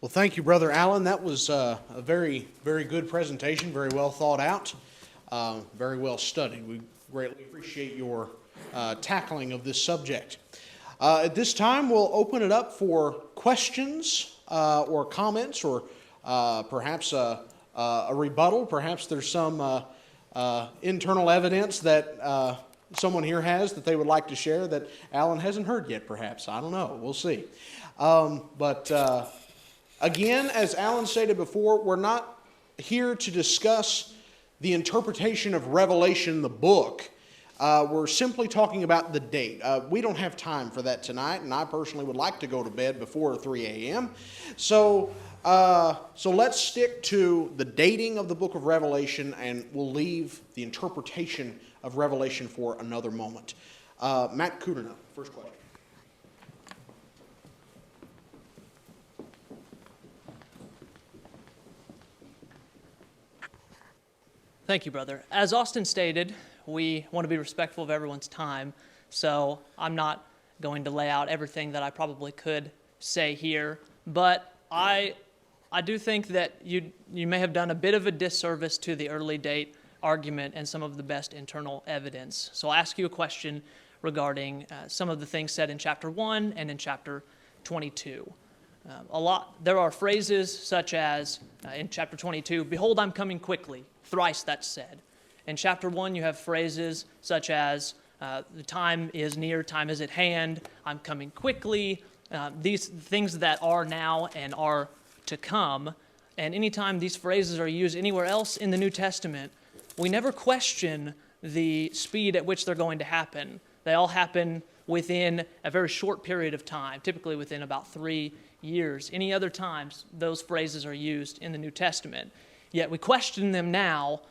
Well, thank you, Brother Allen. That was a very, very good presentation, very well thought out, very well studied. We greatly appreciate your tackling of this subject. At this time, we'll open it up for questions or comments, or perhaps a rebuttal. Perhaps there's some internal evidence that someone here has that they would like to share that Allen hasn't heard yet, perhaps. I don't know. We'll see. Again, as Allen stated before, we're not here to discuss the interpretation of Revelation, the book. We're simply talking about the date. We don't have time for that tonight, and I personally would like to go to bed before 3 a.m. So let's stick to the dating of the book of Revelation, and we'll leave the interpretation of Revelation for another moment. Matt Kudrna, first question. Thank you, brother. As Austin stated, we want to be respectful of everyone's time, so I'm not going to lay out everything that I probably could say here, but I do think that you may have done a bit of a disservice to the early date argument and some of the best internal evidence. So I'll ask you a question regarding some of the things said in chapter 1 and in chapter 22. There are phrases such as in chapter 22, "Behold, I'm coming quickly." Thrice that's said. In chapter 1, you have phrases such as, "The time is near, time is at hand, I'm coming quickly." These things that are now and are to come. And anytime these phrases are used anywhere else in the New Testament, we never question the speed at which they're going to happen. They all happen within a very short period of time, typically within about 3 years. Any other times, those phrases are used in the New Testament. Yet we question them now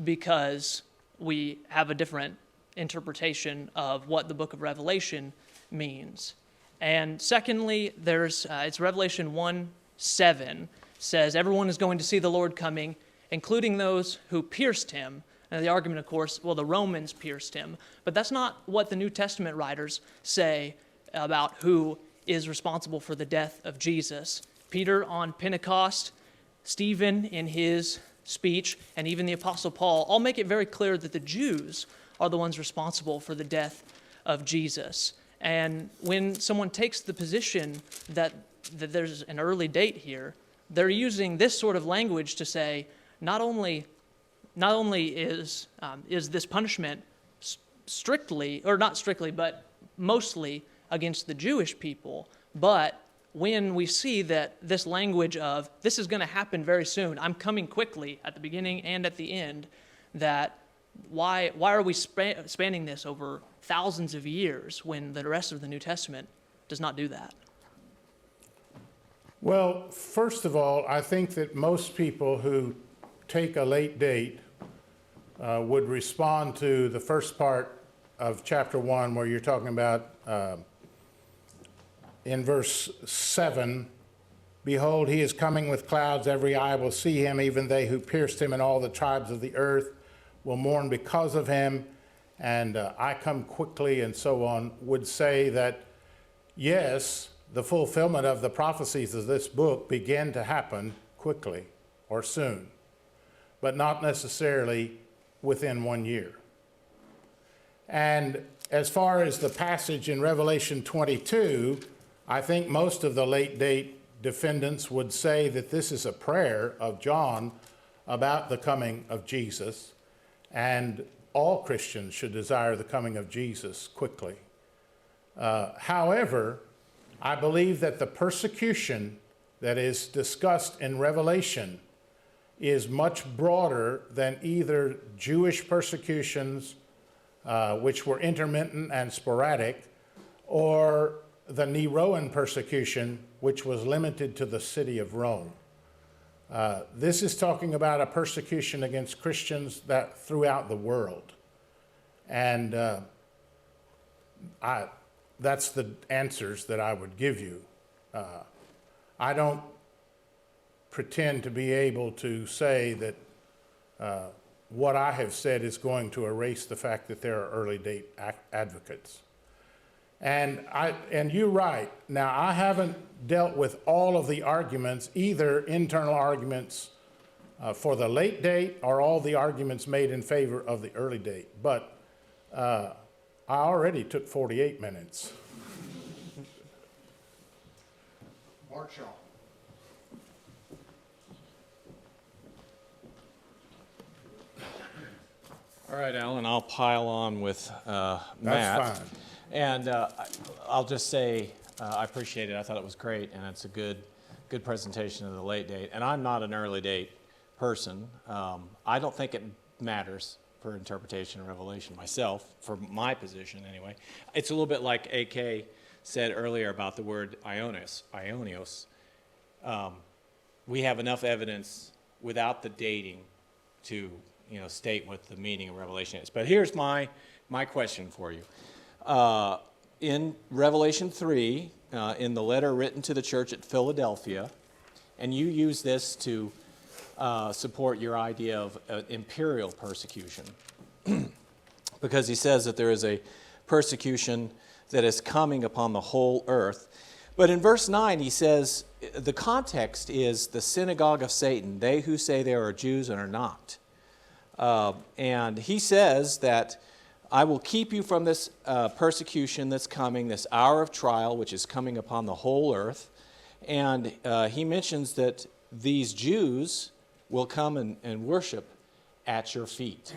because we have a different interpretation of what the book of Revelation means. And secondly, it's Revelation 1:7 says, "Everyone is going to see the Lord coming, including those who pierced him." And the argument, of course, well, the Romans pierced him. But that's not what the New Testament writers say about who is responsible for the death of Jesus. Peter on Pentecost, Stephen in his speech, and even the Apostle Paul all make it very clear that the Jews are the ones responsible for the death of Jesus. And when someone takes the position that there's an early date here, they're using this sort of language to say not only is this punishment strictly, or not strictly, but mostly against the Jewish people, but when we see that this language of this is going to happen very soon, I'm coming quickly at the beginning and at the end, that why are we spanning this over thousands of years when the rest of the New Testament does not do that? Well, first of all, I think that most people who take a late date would respond to the first part of chapter 1 where you're talking about in verse 7, "Behold, he is coming with clouds, every eye will see him, even they who pierced him, and all the tribes of the earth will mourn because of him, and I come quickly," and so on, would say that, yes, the fulfillment of the prophecies of this book begin to happen quickly or soon, but not necessarily within 1 year. And as far as the passage in Revelation 22, I think most of the late date defendants would say that this is a prayer of John about the coming of Jesus, and all Christians should desire the coming of Jesus quickly. However, I believe that the persecution that is discussed in Revelation is much broader than either Jewish persecutions, which were intermittent and sporadic, or the Neroan persecution, which was limited to the city of Rome. This is talking about a persecution against Christians that throughout the world. And that's the answers that I would give you. I don't pretend to be able to say that what I have said is going to erase the fact that there are early date advocates. And you're right. Now, I haven't dealt with all of the arguments, either internal arguments for the late date or all the arguments made in favor of the early date. But I already took 48 minutes. Marshall. All right, Alan, I'll pile on with Matt. That's fine. And I'll just say I appreciate it. I thought it was great, and it's a good presentation of the late date. And I'm not an early date person. I don't think it matters for interpretation of Revelation myself, for my position anyway. It's a little bit like AK said earlier about the word ionios. We have enough evidence without the dating to state what the meaning of Revelation is. But here's my question for you. In Revelation 3, in the letter written to the church at Philadelphia, and you use this to support your idea of imperial persecution, because he says that there is a persecution that is coming upon the whole earth. But in verse 9, he says, the context is the synagogue of Satan, they who say they are Jews and are not. And he says that I will keep you from this persecution that's coming, this hour of trial, which is coming upon the whole earth. And he mentions that these Jews will come and worship at your feet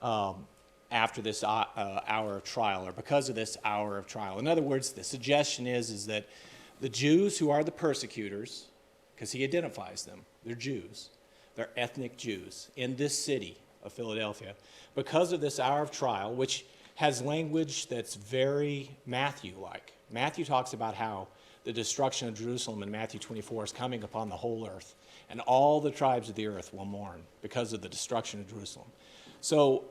after this hour of trial, or because of this hour of trial. In other words, the suggestion is that the Jews who are the persecutors, because he identifies them, they're Jews, they're ethnic Jews in this city of Philadelphia, because of this hour of trial, which has language that's very Matthew-like. Matthew talks about how the destruction of Jerusalem in Matthew 24 is coming upon the whole earth, and all the tribes of the earth will mourn because of the destruction of Jerusalem. So,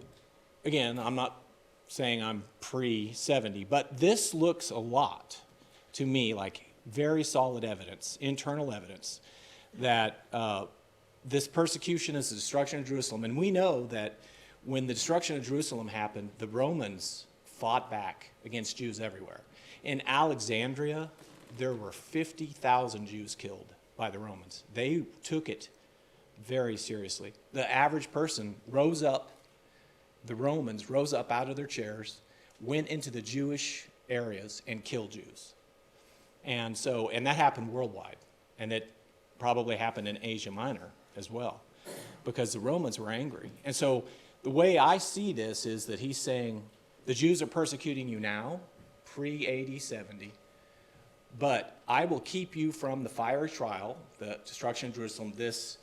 again, I'm not saying I'm pre-70, but this looks a lot to me like very solid evidence, internal evidence, that this persecution is the destruction of Jerusalem. And we know that when the destruction of Jerusalem happened, the Romans fought back against Jews everywhere. In Alexandria, there were 50,000 Jews killed by the Romans. They took it very seriously. The average person rose up, the Romans rose up out of their chairs, went into the Jewish areas and killed Jews. And that happened worldwide. And it probably happened in Asia Minor as well, because the Romans were angry. And so the way I see this is that he's saying the Jews are persecuting you now, pre-AD 70, but I will keep you from the fiery trial, the destruction of Jerusalem, this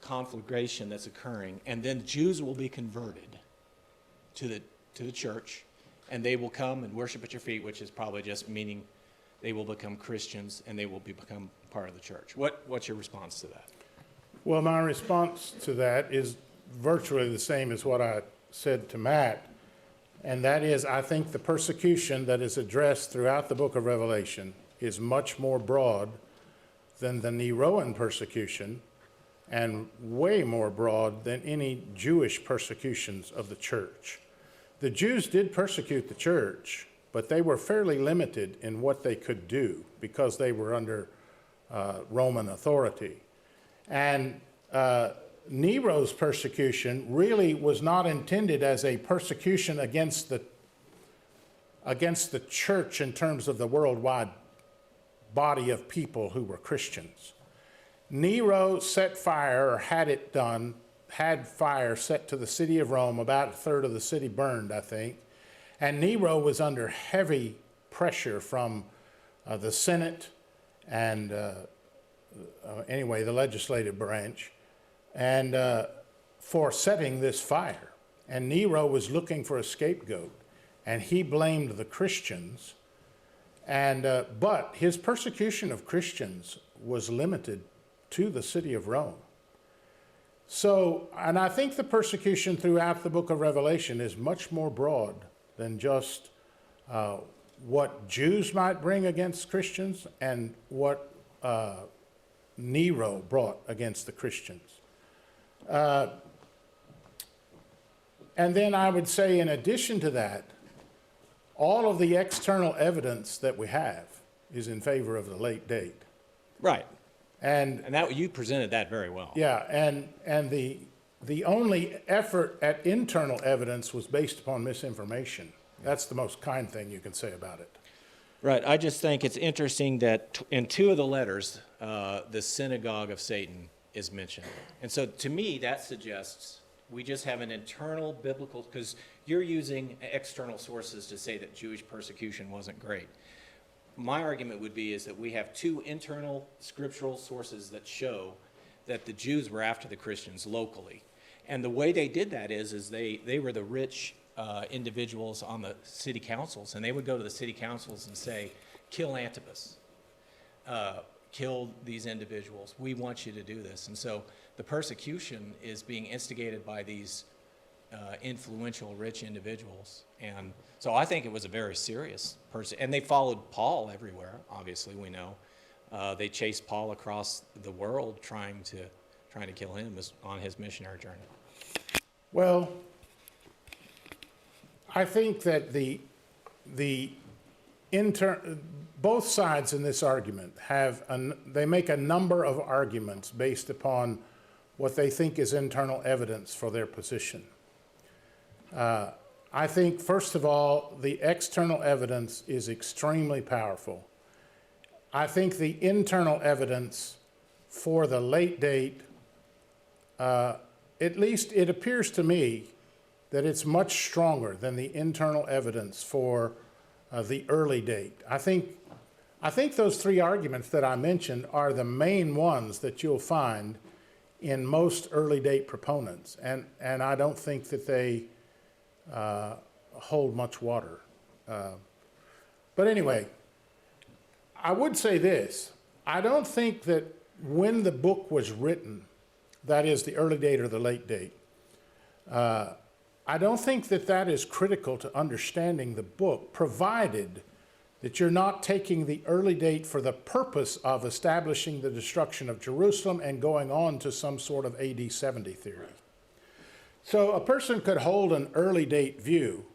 conflagration that's occurring, and then Jews will be converted to the church, and they will come and worship at your feet, which is probably just meaning they will become Christians and they will become part of the church. What's your response to that? Well, my response to that is virtually the same as what I said to Matt, and that is I think the persecution that is addressed throughout the book of Revelation is much more broad than the Neroan persecution, and way more broad than any Jewish persecutions of the church. The Jews did persecute the church, but they were fairly limited in what they could do because they were under Roman authority. And Nero's persecution really was not intended as a persecution against the church in terms of the worldwide body of people who were Christians. Nero set fire, or had fire set to the city of Rome. About a third of the city burned, I think. And Nero was under heavy pressure from the Senate and anyway, the legislative branch, and for setting this fire. And Nero was looking for a scapegoat, and he blamed the Christians. But his persecution of Christians was limited to the city of Rome. So, and I think the persecution throughout the book of Revelation is much more broad than just what Jews might bring against Christians and what Nero brought against the Christians. And then I would say, in addition to that, all of the external evidence that we have is in favor of the late date. Right. And And that, you presented that very well. yeah, and the only effort at internal evidence was based upon misinformation. That's the most kind thing you can say about it. Right. I just think it's interesting that in two of the letters, the synagogue of Satan is mentioned. And so to me, that suggests we just have an internal biblical, because you're using external sources to say that Jewish persecution wasn't great. My argument would be is that we have two internal scriptural sources that show that the Jews were after the Christians locally. And the way they did that is they were the rich individuals on the city councils, and they would go to the city councils and say, kill Antipas, kill these individuals, we want you to do this. And so the persecution is being instigated by these influential rich individuals. And so I think it was a very serious person, and they followed Paul everywhere, obviously, we know. They chased Paul across the world trying to kill him on his missionary journey. Well, I think that both sides in this argument they make a number of arguments based upon what they think is internal evidence for their position. I think, first of all, the external evidence is extremely powerful. I think the internal evidence for the late date, at least it appears to me that it's much stronger than the internal evidence for the early date. I think those three arguments that I mentioned are the main ones that you'll find in most early date proponents, and I don't think that they hold much water. But anyway, I would say this. I don't think that when the book was written, that is the early date or the late date, I don't think that that is critical to understanding the book, provided that you're not taking the early date for the purpose of establishing the destruction of Jerusalem and going on to some sort of AD 70 theory. So a person could hold an early date view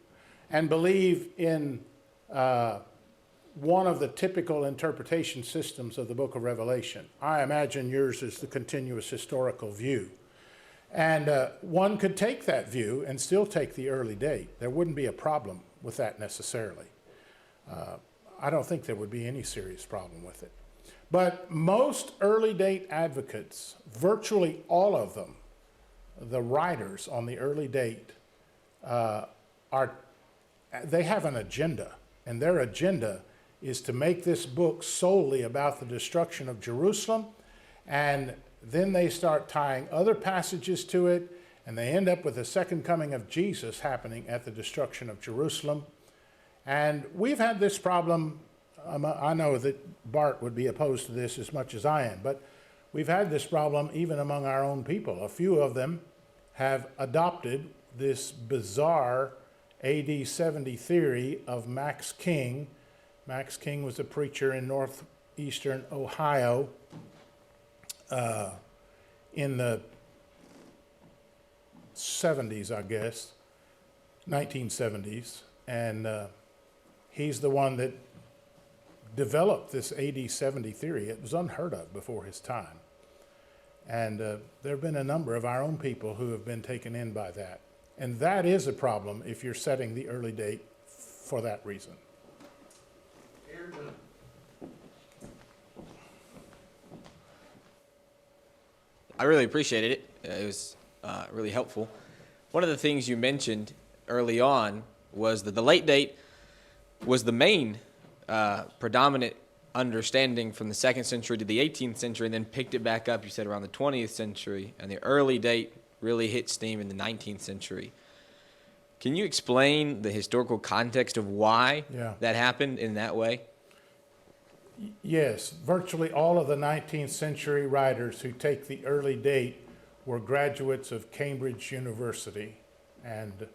and believe in one of the typical interpretation systems of the book of Revelation. I imagine yours is the continuous historical view. And one could take that view and still take the early date. There wouldn't be a problem with that necessarily. I don't think there would be any serious problem with it. But most early date advocates, virtually all of them, the writers on the early date, they have an agenda, and their agenda is to make this book solely about the destruction of Jerusalem, and then they start tying other passages to it, and they end up with the second coming of Jesus happening at the destruction of Jerusalem. And we've had this problem. I know that Bart would be opposed to this as much as I am, but we've had this problem even among our own people. A few of them have adopted this bizarre AD 70 theory of Max King. Max King was a preacher in northeastern Ohio in the 70s, I guess, 1970s. And he's the one that developed this AD 70 theory. It was unheard of before his time. And there have been a number of our own people who have been taken in by that. And that is a problem if you're setting the early date for that reason. I really appreciated it. It was really helpful. One of the things you mentioned early on was that the late date was the main predominant understanding from the 2nd century to the 18th century, and then picked it back up, you said, around the 20th century, and the early date really hit steam in the 19th century. Can you explain the historical context of why that happened in that way? Yes, virtually all of the 19th century writers who take the early date were graduates of Cambridge University. And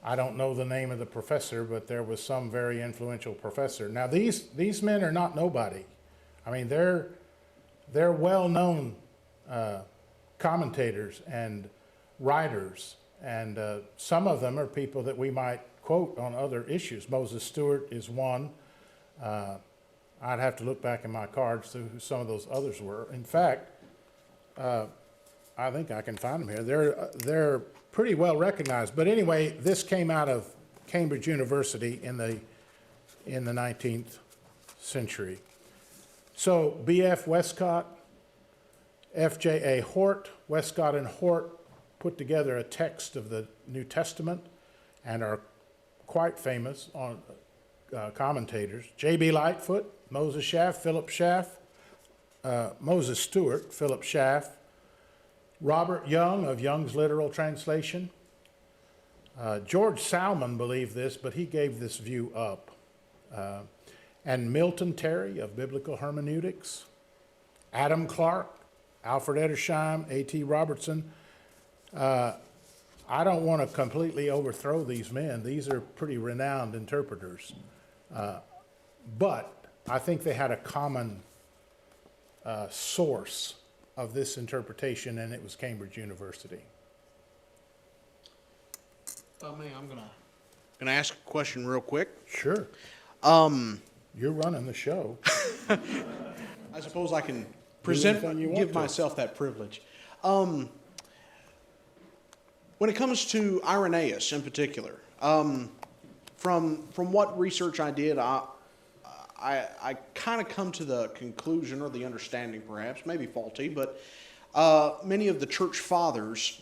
I don't know the name of the professor, but there was some very influential professor. Now, these men are not nobody. I mean, they're well-known commentators and writers, and some of them are people that we might quote on other issues. Moses Stewart is one. I'd have to look back in my cards to who some of those others were. In fact, I think I can find them here. They're pretty well recognized. But anyway, this came out of Cambridge University in the 19th century. So B.F. Westcott, F.J.A. Hort, Westcott and Hort put together a text of the New Testament and are quite famous on commentators. J.B. Lightfoot, Moses Schaff, Philip Schaff, Moses Stewart, Philip Schaff, Robert Young of Young's Literal Translation. George Salmon believed this, but he gave this view up. And Milton Terry of Biblical Hermeneutics, Adam Clark, Alfred Edersheim, A.T. Robertson. I don't want to completely overthrow these men. These are pretty renowned interpreters. But I think they had a common source of this interpretation, and it was Cambridge University. Man, I'm gonna ask a question real quick. Sure. You're running the show. I suppose I can anything you want give to. myself that privilege. When it comes to Irenaeus in particular, from what research I did, I kind of come to the conclusion, or the understanding perhaps, maybe faulty, but many of the church fathers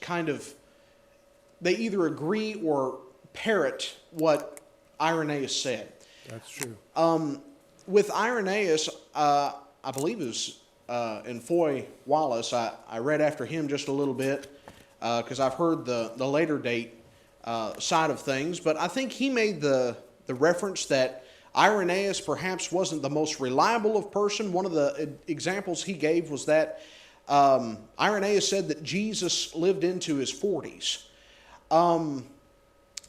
they either agree or parrot what Irenaeus said. That's true. With Irenaeus, I believe it was in Foy Wallace, I read after him just a little bit because I've heard the later date side of things, but I think he made the reference that Irenaeus perhaps wasn't the most reliable of person. One of the examples he gave was that Irenaeus said that Jesus lived into his 40s.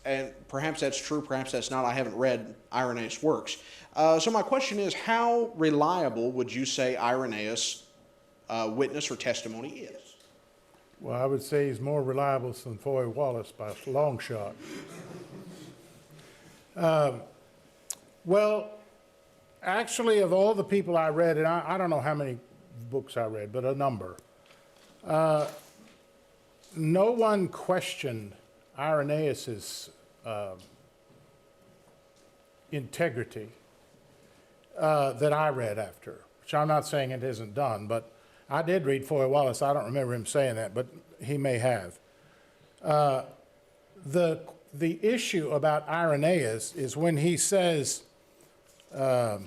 And perhaps that's true, perhaps that's not. I haven't read Irenaeus' works. So my question is, how reliable would you say Irenaeus' witness or testimony is? Well, I would say he's more reliable than Foy Wallace by a long shot. Well, actually, of all the people I read, and I don't know how many books I read, but a number, no one questioned Irenaeus' integrity that I read after, which I'm not saying it isn't done, but I did read Foy Wallace. I don't remember him saying that, but he may have. The issue about Irenaeus is when he says, in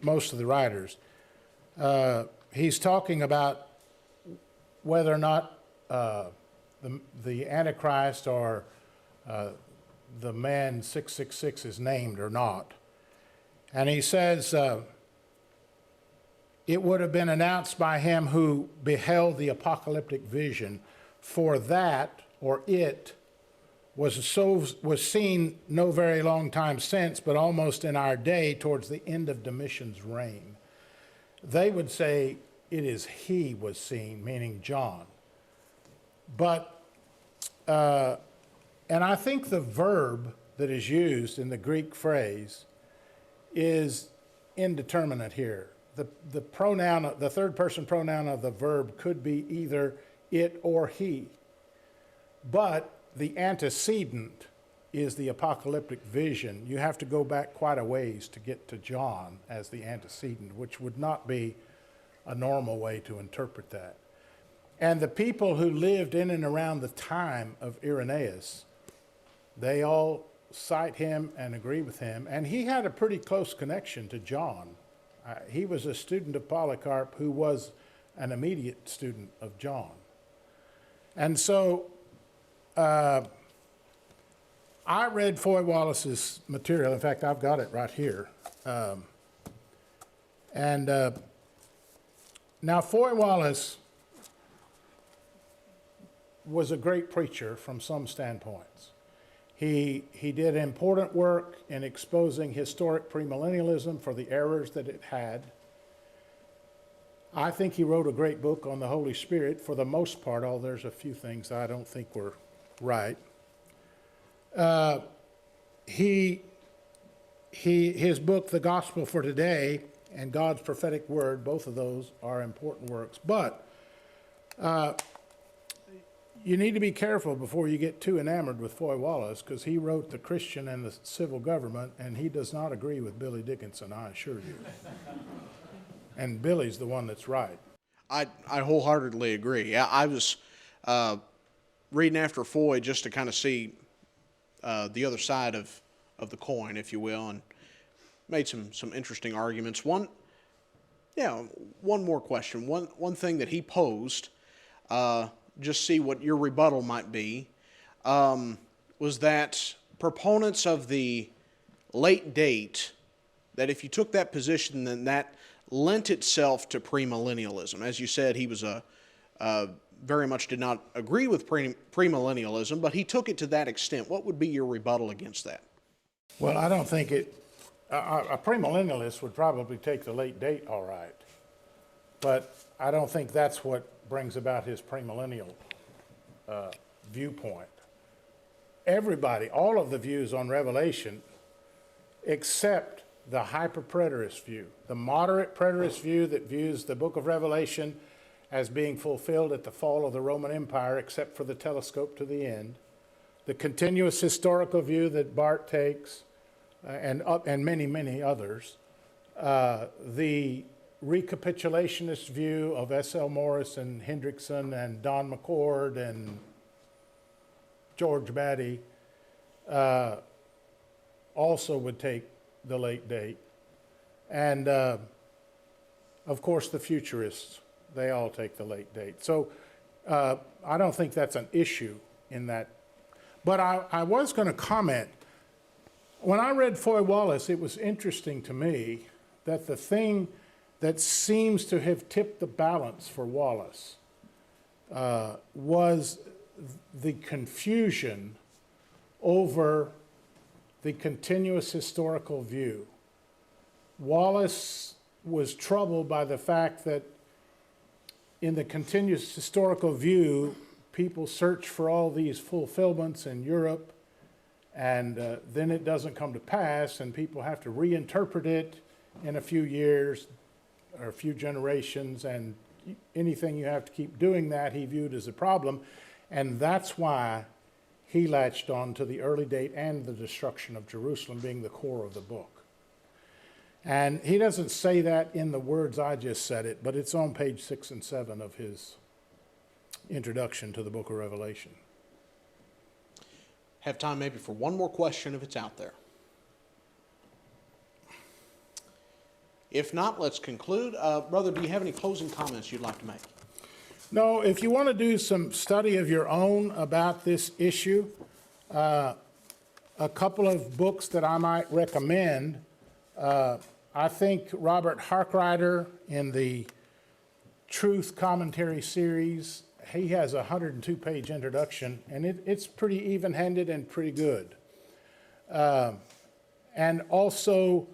most of the writers, he's talking about whether or not the Antichrist or the man 666 is named or not. And he says, it would have been announced by him who beheld the apocalyptic vision, for that, or it, was seen no very long time since, but almost in our day towards the end of Domitian's reign. They would say it is he was seen, meaning John. But, and I think the verb that is used in the Greek phrase is indeterminate here. The pronoun, the third person pronoun of the verb could be either it or he. But the antecedent is the apocalyptic vision. You have to go back quite a ways to get to John as the antecedent, which would not be a normal way to interpret that. And the people who lived in and around the time of Irenaeus, they all cite him and agree with him. And he had a pretty close connection to John. He was a student of Polycarp who was an immediate student of John. And so I read Foy Wallace's material. In fact, I've got it right here. Now, Foy Wallace was a great preacher from some standpoints. He did important work in exposing historic premillennialism for the errors that it had. I think he wrote a great book on the Holy Spirit for the most part, although there's a few things I don't think were right. His book, The Gospel for Today, and God's Prophetic Word, both of those are important works. But you need to be careful before you get too enamored with Foy Wallace, because he wrote The Christian and the Civil Government, and he does not agree with Billy Dickinson, I assure you. And Billy's the one that's right. I wholeheartedly agree. Yeah, I was reading after Foy just to kind of see the other side of the coin, if you will, and made some interesting arguments. One more question. One thing that he posed, just see what your rebuttal might be, was that proponents of the late date, that if you took that position, then that lent itself to premillennialism. As you said, he was very much did not agree with premillennialism, but he took it to that extent. What would be your rebuttal against that? Well, I don't think a premillennialist would probably take the late date all right, but I don't think that's what brings about his premillennial viewpoint. Everybody, all of the views on Revelation, except the hyper-preterist view, the moderate preterist view that views the book of Revelation as being fulfilled at the fall of the Roman Empire, except for the telescope to the end, the continuous historical view that Barth takes, and many, many others, the recapitulationist view of S.L. Morris and Hendrickson and Don McCord and George Batty also would take the late date. And, of course, the futurists, they all take the late date. So I don't think that's an issue in that. But I was going to comment. When I read Foy Wallace, it was interesting to me that the thing that seems to have tipped the balance for Wallace was the confusion over the continuous historical view. Wallace was troubled by the fact that in the continuous historical view, people search for all these fulfillments in Europe, and then it doesn't come to pass, and people have to reinterpret it in a few years or a few generations, and anything you have to keep doing that, he viewed as a problem, and that's why he latched on to the early date and the destruction of Jerusalem being the core of the book. And he doesn't say that in the words I just said it, but it's on page 6 and 7 of his introduction to the book of Revelation. Have time maybe for one more question if it's out there. If not, let's conclude. Brother, do you have any closing comments you'd like to make? No, if you want to do some study of your own about this issue, a couple of books that I might recommend, I think Robert Harkrider in the Truth Commentary series, he has a 102-page introduction, and it's pretty even-handed and pretty good. And also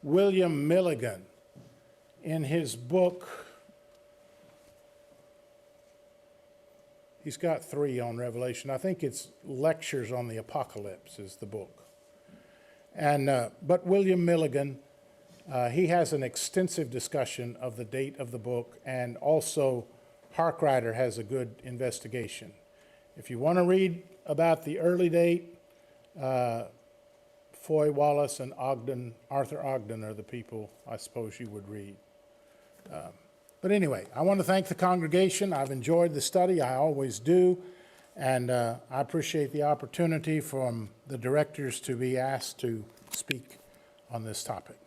William Milligan in his book, he's got 3 on Revelation. I think it's Lectures on the Apocalypse is the book. And but William Milligan, he has an extensive discussion of the date of the book, and also Harkrider has a good investigation. If you want to read about the early date, Foy Wallace and Arthur Ogden are the people I suppose you would read. But anyway, I want to thank the congregation. I've enjoyed the study. I always do. And I appreciate the opportunity from the directors to be asked to speak on this topic.